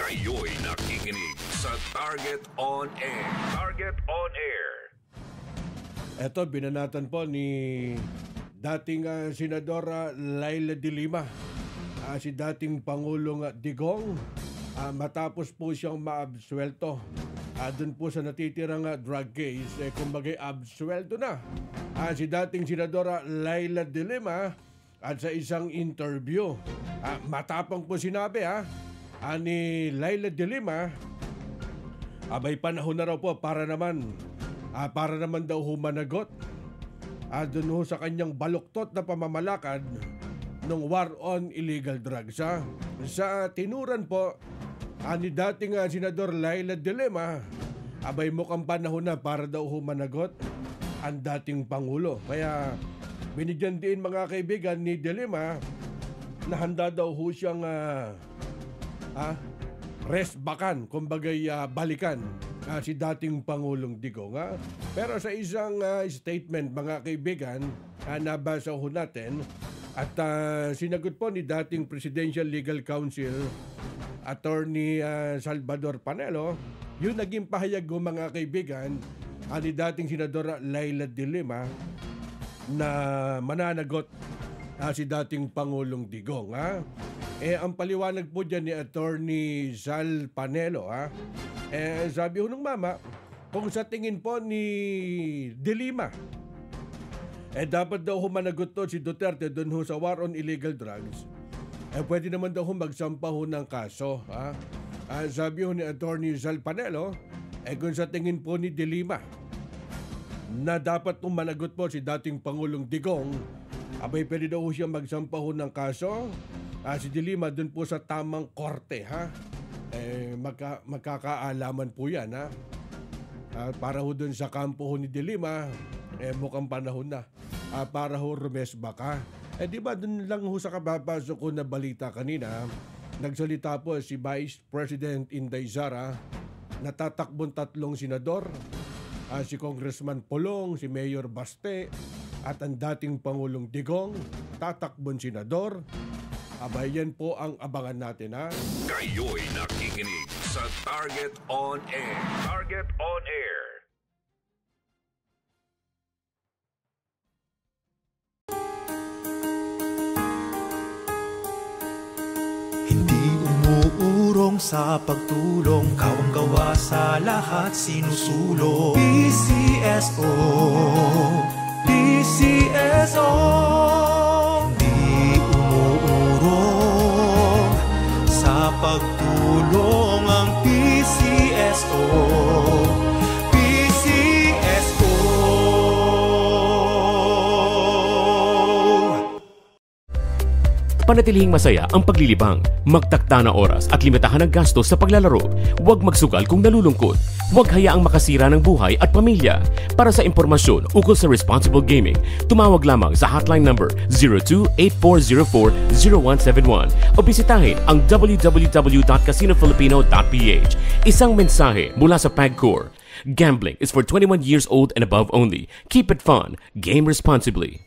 Kayo'y nakikinig sa Target on Air. Target on Air. Eto, binanatan po ni dating Senadora Laila de Lima, si dating Pangulong Digong, matapos po siyang maabsuelto. Doon po sa natitirang drug case, kumbagay absuelto na si dating Senadora Laila de Lima at sa isang interview. Matapang po sinabi ni Laila de Lima, abay panahon na raw po para naman daw humanagot doon ho sa kanyang baluktot na pamamalakad ng war on illegal drugs. Sa tinuran po ni dating Senador Laila de Lima, abay mukhang panahon na para daw humanagot ang dating Pangulo. Kaya binigyan din mga kaibigan ni de Lima na handa daw ho siyang resbakan, kumbagay balikan si dating Pangulong Digong. Pero sa isang statement mga kaibigan, nabasa ho natin at sinagot po ni dating Presidential Legal Counsel Attorney Salvador Panelo, yung naging pahayag ho mga kaibigan ni dating Senadora Laila de Lima na mananagot si dating Pangulong Digong. Ang paliwanag po dyan ni Attorney Sal Panelo, sabi ho ng mama, kung sa tingin po ni de Lima, dapat daw humanagot to si Duterte doon ho sa war on illegal drugs, pwede naman daw magsampa ho ng kaso. Sabi ho ni Attorney Sal Panelo, kung sa tingin po ni de Lima na dapat humanagot po si dating Pangulong Digong, abay pwede daw siya magsampa ho ng kaso. Si de Lima dun po sa tamang korte, magkakaalaman po yan, para ho dun sa kampo ho ni de Lima, mukhang panahon na para ho rumesba ka. Di ba dun lang ho sa kababasok ko na balita kanina, nagsalita po si Vice President Inday Sara, natatakbong 3 senador, si Congressman Pulong, si Mayor Baste, at ang dating Pangulong Digong, tatakbong senador. Abay, yan po ang abangan natin, Kayo'y nakikinig sa Target on Air. Target on Air. Hindi umuurong sa pagtulong, kawang-gawa sa lahat sinusulong. PCSO, PCSO. Pagtulong ang PCSO, PCSO. Panatilihing masaya ang paglilibang, magtakda na oras at limitahan ang gastos sa paglalaro. Huwag magsugal kung nalulungkot. Huwag hayaang makasira ng buhay at pamilya. Para sa impormasyon ukol sa responsible gaming, tumawag lamang sa hotline number 02-8404-0171 o bisitahin ang www.casinofilipino.ph. Isang mensahe mula sa PAGCOR. Gambling is for 21 years old and above only. Keep it fun. Game responsibly.